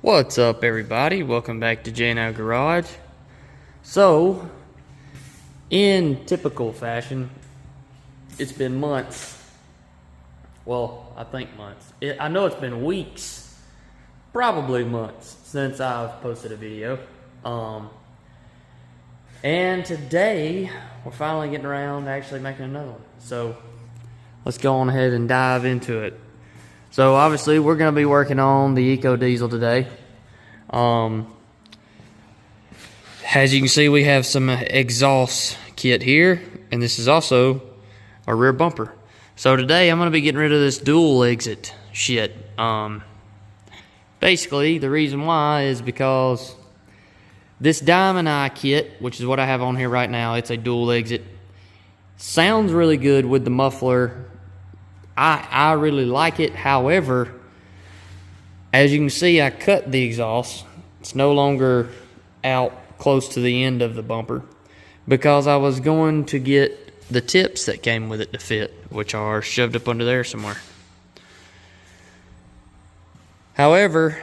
What's up, everybody? Welcome back to J&L Garage. So, in typical fashion, it's been months. Well, I think months. I know it's been weeks, probably months, since I've posted a video. And today, we're finally getting around to actually making another one. So, let's go on ahead and dive into it. So obviously we're going to be working on the Eco Diesel today. As you can see, we have some exhaust kit here, and this is also a rear bumper. So today I'm going to be getting rid of this dual exit shit. Basically the reason why is because this Diamond Eye kit, which is what I have on here right now, it's a dual exit. Sounds really good with the muffler. I really like it. However, as you can see, I cut the exhaust. It's no longer out close to the end of the bumper because I was going to get the tips that came with it to fit, which are shoved up under there somewhere. However,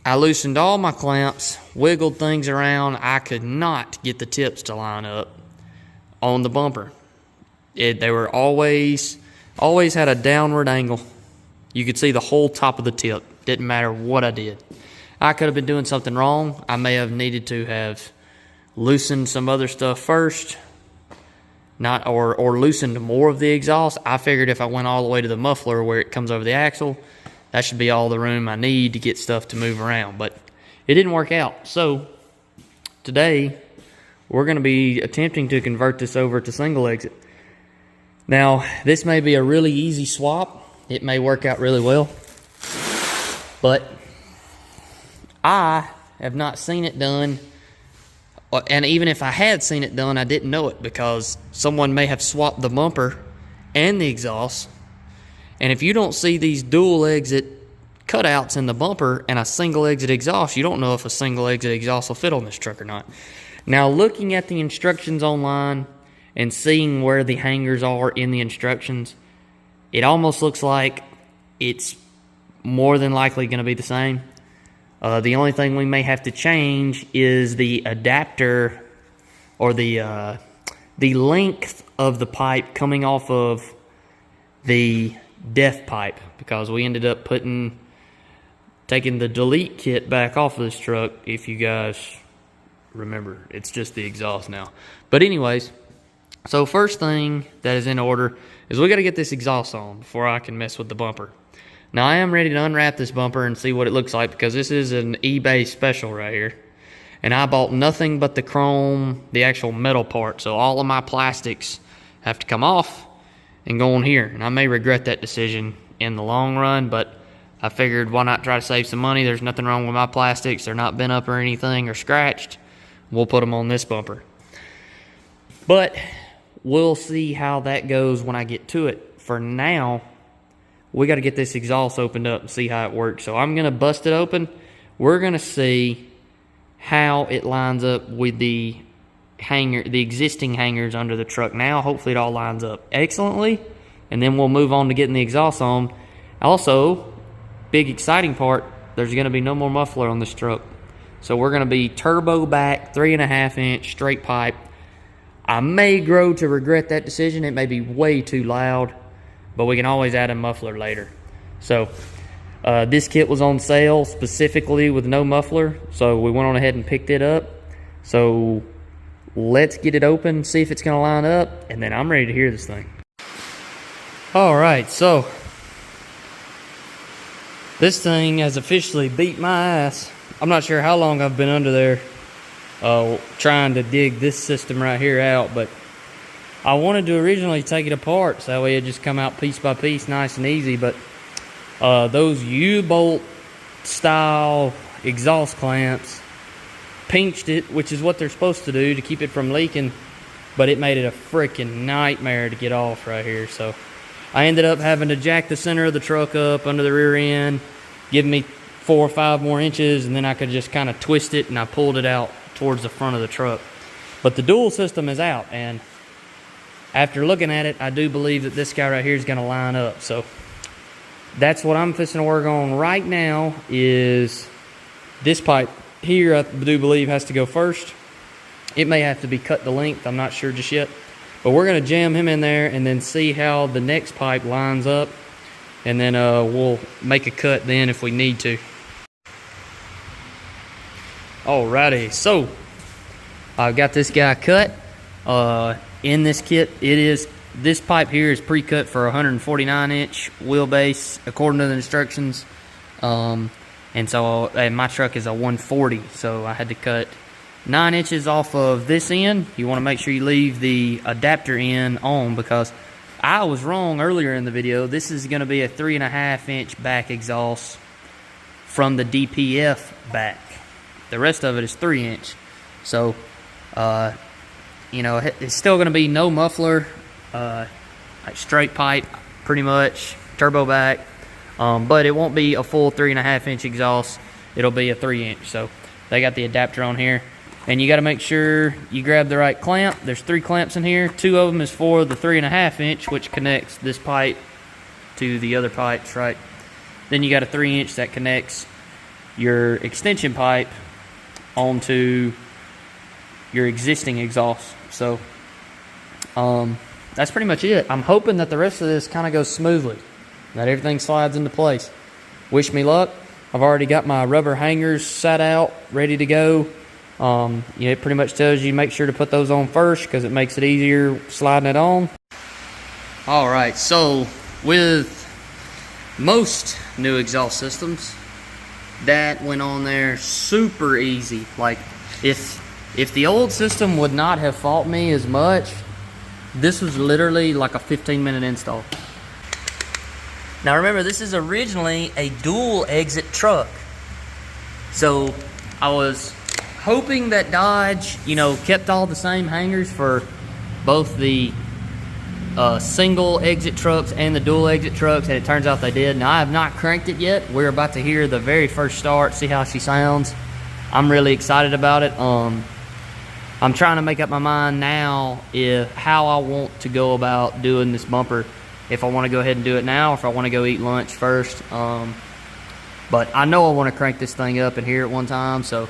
I loosened all my clamps, wiggled things around. I could not get the tips to line up on the bumper. They were always had a downward angle. You could see the whole top of the tip. Didn't matter what I did. I could have been doing something wrong. I may have needed to have loosened some other stuff first, or loosened more of the exhaust. I figured if I went all the way to the muffler where it comes over the axle, that should be all the room I need to get stuff to move around. But it didn't work out. So today we're going to be attempting to convert this over to single exit. Now, this may be a really easy swap. It may work out really well. But I have not seen it done. And even if I had seen it done, I didn't know it because someone may have swapped the bumper and the exhaust. And if you don't see these dual exit cutouts in the bumper and a single exit exhaust, you don't know if a single exit exhaust will fit on this truck or not. Now, looking at the instructions online and seeing where the hangers are in the instructions, it almost looks like it's more than likely going to be the same. The only thing we may have to change is the adapter or the length of the pipe coming off of the def pipe, because we ended up taking the delete kit back off of this truck. If you guys remember, it's just the exhaust now. But anyways, so first thing that is in order is we got to get this exhaust on before I can mess with the bumper. Now I am ready to unwrap this bumper and see what it looks like, because this is an eBay special right here. And I bought nothing but the chrome, the actual metal part. So all of my plastics have to come off and go on here. And I may regret that decision in the long run, but I figured why not try to save some money. There's nothing wrong with my plastics. They're not bent up or anything or scratched. We'll put them on this bumper. But we'll see how that goes when I get to it. For now, we got to get this exhaust opened up and see how it works. So I'm going to bust it open. We're going to see how it lines up with the existing hangers under the truck now. Hopefully it all lines up excellently, and then we'll move on to getting the exhaust on. Also, big exciting part, there's going to be no more muffler on this truck. So we're going to be turbo back, 3.5 inch straight pipe. I may grow to regret that decision. It may be way too loud, but we can always add a muffler later. So this kit was on sale specifically with no muffler, so we went on ahead and picked it up. So let's get it open, see if it's going to line up, and then I'm ready to hear this thing. All right, so this thing has officially beat my ass. I'm not sure how long I've been under there trying to dig this system right here out, but I wanted to originally take it apart so that way it just come out piece by piece, nice and easy. But those U-bolt style exhaust clamps pinched it, which is what they're supposed to do to keep it from leaking, but it made it a freaking nightmare to get off right here. So I ended up having to jack the center of the truck up under the rear end, give me 4 or 5 more inches, and then I could just kind of twist it, and I pulled it out towards the front of the truck. But the dual system is out, and after looking at it, I do believe that this guy right here is going to line up. So that's what I'm fixing to work on right now, is This pipe here, I do believe, has to go first. It may have to be cut to length. I'm not sure just yet. But we're going to jam him in there and then see how the next pipe lines up. And then we'll make a cut then if we need to. Alrighty, so I've got this guy cut. In this kit, this pipe here is pre-cut for a 149-inch wheelbase according to the instructions. And my truck is a 140, so I had to cut 9 inches off of this end. You want to make sure you leave the adapter end on, because I was wrong earlier in the video. This is going to be a 3.5-inch back exhaust from the DPF back. The rest of it is 3-inch. So, you know, it's still going to be no muffler, like straight pipe, pretty much, turbo back. But it won't be a full 3.5-inch exhaust. It'll be a 3-inch. So they got the adapter on here. And you got to make sure you grab the right clamp. There's 3 clamps in here. 2 of them is for the 3.5-inch, which connects this pipe to the other pipes, right? Then you got a 3-inch that connects your extension pipe onto your existing exhaust. So that's pretty much it. I'm hoping that the rest of this kind of goes smoothly, that everything slides into place. Wish me luck. I've already got my rubber hangers set out, ready to go. It pretty much tells you make sure to put those on first because it makes it easier sliding it on. Alright, so with most new exhaust systems, that went on there super easy. Like, if the old system would not have fought me as much, this was literally like a 15-minute install. Now remember, this is originally a dual exit truck. So I was hoping that Dodge, you know, kept all the same hangers for both the single exit trucks and the dual exit trucks, and it turns out they did. Now I have not cranked it yet. We're about to hear the very first start, see how she sounds. I'm really excited about it. I'm trying to make up my mind now how I want to go about doing this bumper. If I want to go ahead and do it now, or if I want to go eat lunch first. But I know I want to crank this thing up and hear it one time, so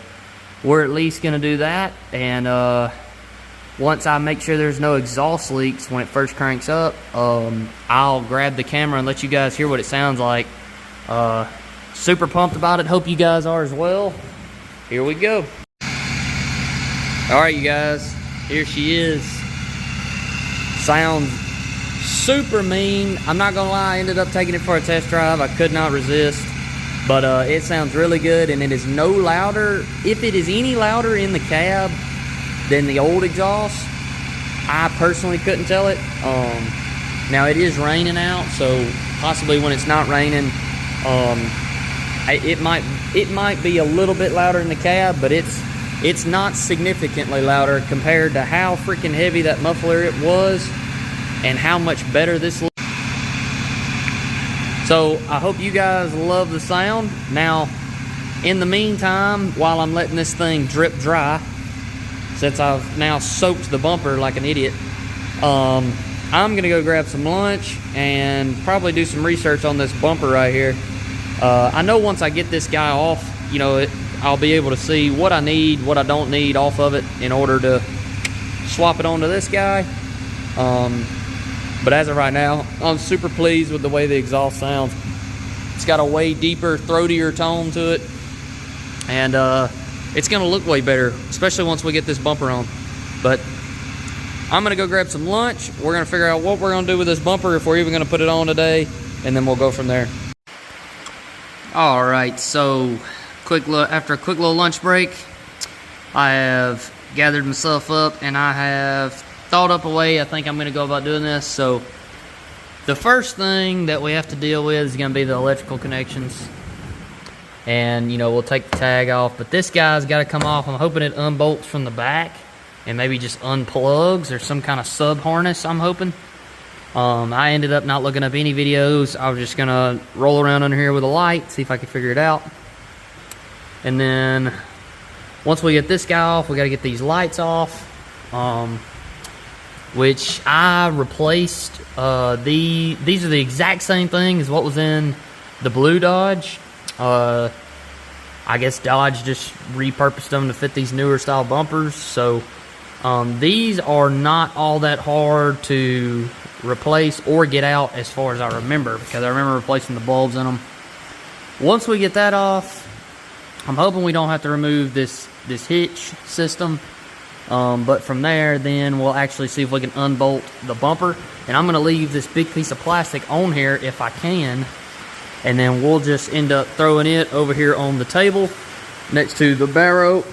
we're at least going to do that. And once I make sure there's no exhaust leaks when it first cranks up, I'll grab the camera and let you guys hear what it sounds like. Super pumped about it. Hope you guys are as well. Here we go. Alright, you guys, here she is. Sounds super mean. I'm not gonna lie, I ended up taking it for a test drive. I could not resist. But it sounds really good, and it is no louder. If it is any louder in the cab than the old exhaust, I personally couldn't tell it. Now it is raining out, so possibly when it's not raining, it might be a little bit louder in the cab, but it's not significantly louder compared to how freaking heavy that muffler it was and how much better this looks. So I hope you guys love the sound. Now, in the meantime, while I'm letting this thing drip dry, since I've now soaked the bumper like an idiot, I'm gonna go grab some lunch and probably do some research on this bumper right here. I know once I get this guy off, you know, I'll be able to see what I need, what I don't need off of it in order to swap it onto this guy. But as of right now, I'm super pleased with the way the exhaust sounds. It's got a way deeper, throatier tone to it. And it's gonna look way better, especially once we get this bumper on. But I'm gonna go grab some lunch. We're gonna figure out what we're gonna do with this bumper, if we're even gonna put it on today, and then we'll go from there. All right, so after a quick little lunch break, I have gathered myself up and I have thought up a way I think I'm going to go about doing this. So the first thing that we have to deal with is going to be the electrical connections. And, you know, we'll take the tag off, but this guy's got to come off. I'm hoping it unbolts from the back and maybe just unplugs or some kind of sub harness, I'm hoping. I ended up not looking up any videos. I was just going to roll around under here with a light, see if I could figure it out. And then once we get this guy off, we got to get these lights off, which I replaced. These are the exact same thing as what was in the blue Dodge. I guess Dodge just repurposed them to fit these newer style bumpers. So these are not all that hard to replace or get out as far as I remember, because I remember replacing the bulbs in them. Once we get that off, I'm hoping we don't have to remove this hitch system. But from there, then we'll actually see if we can unbolt the bumper. And I'm going to leave this big piece of plastic on here if I can. And then we'll just end up throwing it over here on the table next to the barrow.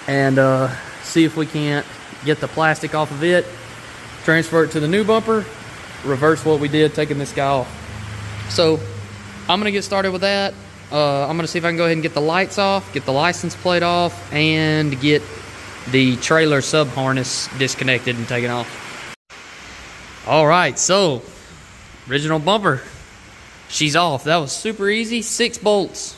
And see if we can't get the plastic off of it. Transfer it to the new bumper. Reverse what we did taking this guy off. So I'm going to get started with that. I'm going to see if I can go ahead and get the lights off, get the license plate off, and get the trailer sub harness disconnected and taken off. All right, so original bumper, she's off. That was super easy. 6 bolts.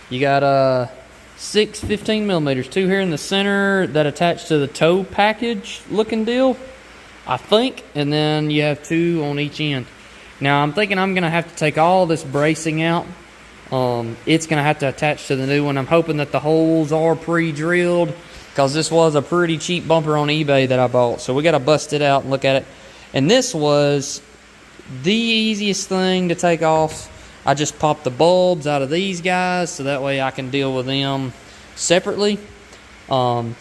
You got 6 15 millimeters, 2 here in the center that attach to the tow package looking deal, I think, and then you have 2 on each end. Now I'm thinking I'm gonna have to take all this bracing out. It's gonna have to attach to the new one. I'm hoping that the holes are pre-drilled, because this was a pretty cheap bumper on eBay that I bought. So we got to bust it out and look at it. And this was the easiest thing to take off. I just popped the bulbs out of these guys, so that way I can deal with them separately. That's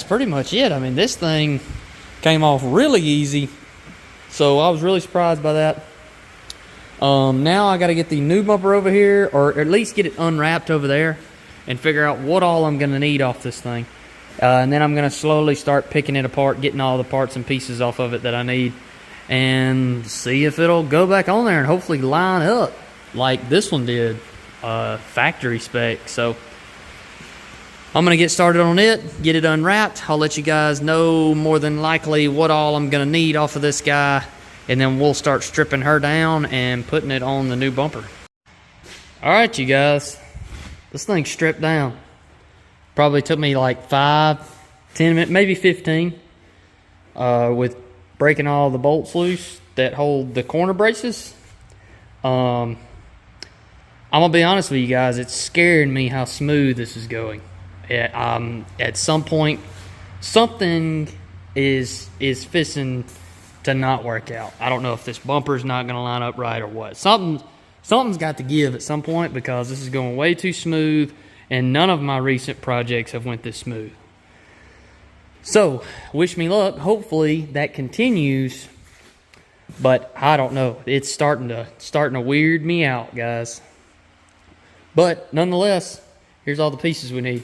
pretty much it. I mean, this thing came off really easy, so I was really surprised by that. Now I got to get the new bumper over here, or at least get it unwrapped over there, and figure out what all I'm going to need off this thing. And then I'm going to slowly start picking it apart, getting all the parts and pieces off of it that I need, and see if it'll go back on there and hopefully line up like this one did, factory spec. So I'm going to get started on it, get it unwrapped. I'll let you guys know more than likely what all I'm going to need off of this guy, and then we'll start stripping her down and putting it on the new bumper. All right, you guys. This thing's stripped down. Probably took me like 5, 10 minutes, maybe 15, with breaking all the bolts loose that hold the corner braces. I'm gonna be honest with you guys, it's scaring me how smooth this is going. At some point, something is fixing to not work out. I don't know if this bumper's not gonna line up right or what. Something's got to give at some point, because this is going way too smooth, and none of my recent projects have went this smooth. So, wish me luck. Hopefully that continues, but I don't know. It's starting to weird me out, guys. But nonetheless, here's all the pieces we need.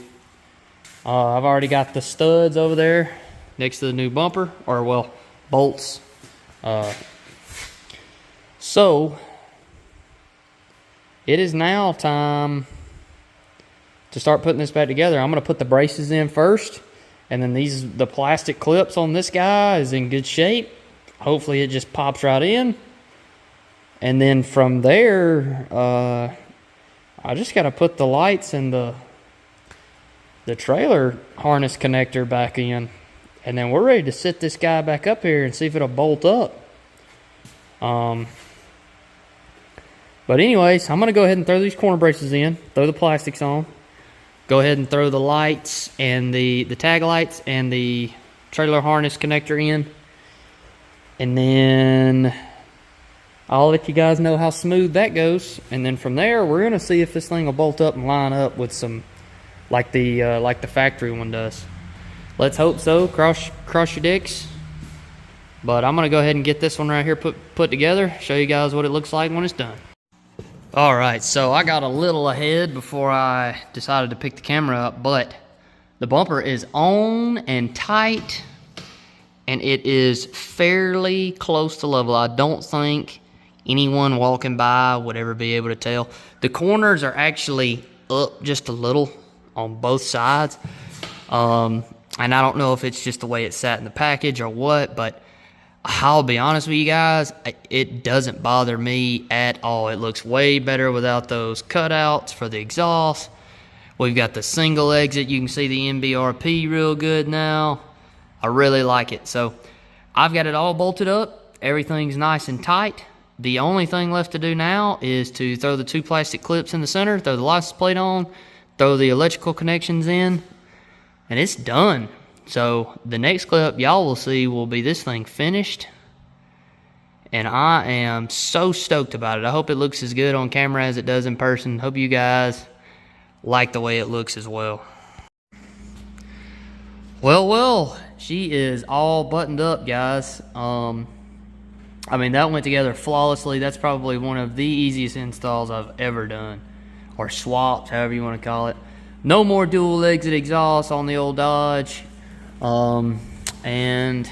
I've already got the studs over there next to the new bumper, or well, bolts. So it is now time to start putting this back together. I'm going to put the braces in first, and then the plastic clips on this guy is in good shape. Hopefully it just pops right in. And then from there, I just got to put the lights and the trailer harness connector back in. And then we're ready to set this guy back up here and see if it'll bolt up. But anyways, I'm going to go ahead and throw these corner braces in, throw the plastics on, go ahead and throw the lights and the tag lights and the trailer harness connector in. And then I'll let you guys know how smooth that goes. And then from there, we're going to see if this thing will bolt up and line up with some, like the factory one does. Let's hope so. Cross your dicks. But I'm going to go ahead and get this one right here put together, show you guys what it looks like when it's done. Alright, so I got a little ahead before I decided to pick the camera up, but the bumper is on and tight, and it is fairly close to level. I don't think anyone walking by would ever be able to tell. The corners are actually up just a little on both sides, and I don't know if it's just the way it sat in the package or what, but I'll be honest with you guys, it doesn't bother me at all. It looks way better without those cutouts for the exhaust. We've got the single exit. You can see the MBRP real good now. I really like it. So I've got it all bolted up. Everything's nice and tight. The only thing left to do now is to throw the 2 plastic clips in the center, throw the license plate on, throw the electrical connections in, and it's done. So the next clip y'all will see will be this thing finished. And I am so stoked about it. I hope it looks as good on camera as it does in person. Hope you guys like the way it looks as well. Well, she is all buttoned up, guys. I mean, that went together flawlessly. That's probably one of the easiest installs I've ever done. Or swapped, however you want to call it. No more dual exit exhaust on the old Dodge. And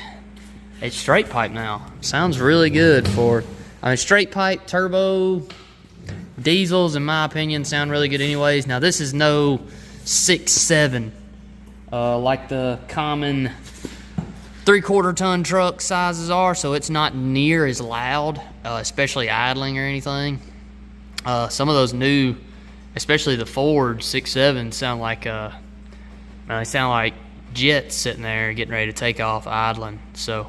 it's straight pipe now. Sounds really good for, I mean, straight pipe, turbo, diesels, in my opinion, sound really good anyways. Now, this is no 6.7 like the common 3/4 ton truck sizes are, so it's not near as loud, especially idling or anything. Some of those new, especially the Ford 6.7, sound like they sound like jets sitting there getting ready to take off idling. So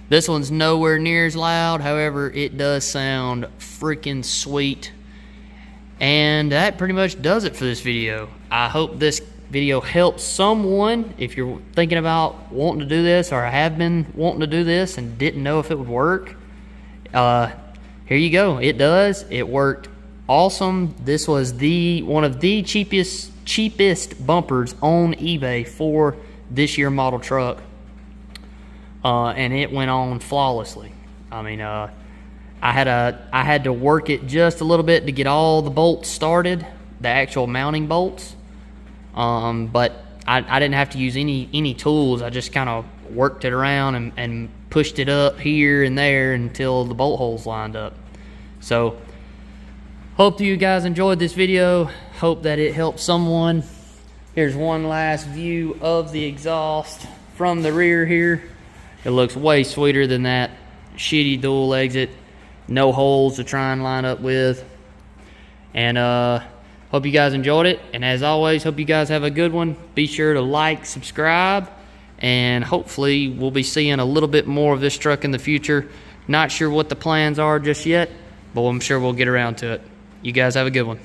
this one's nowhere near as loud. However, it does sound freaking sweet. And that pretty much does it for this video. I hope this video helps someone if you're thinking about wanting to do this, or have been wanting to do this and didn't know if it would work. Here you go. It does. It worked awesome. This was one of the cheapest bumpers on eBay for this year model truck, and it went on flawlessly. I mean, I had to work it just a little bit to get all the bolts started, the actual mounting bolts. But I didn't have to use any tools. I just kind of worked it around and pushed it up here and there until the bolt holes lined up. So hope you guys enjoyed this video. Hope that it helped someone. Here's one last view of the exhaust from the rear here. It looks way sweeter than that shitty dual exit. No holes to try and line up with. And hope you guys enjoyed it. And as always, hope you guys have a good one. Be sure to like, subscribe, and hopefully we'll be seeing a little bit more of this truck in the future. Not sure what the plans are just yet, but I'm sure we'll get around to it. You guys have a good one.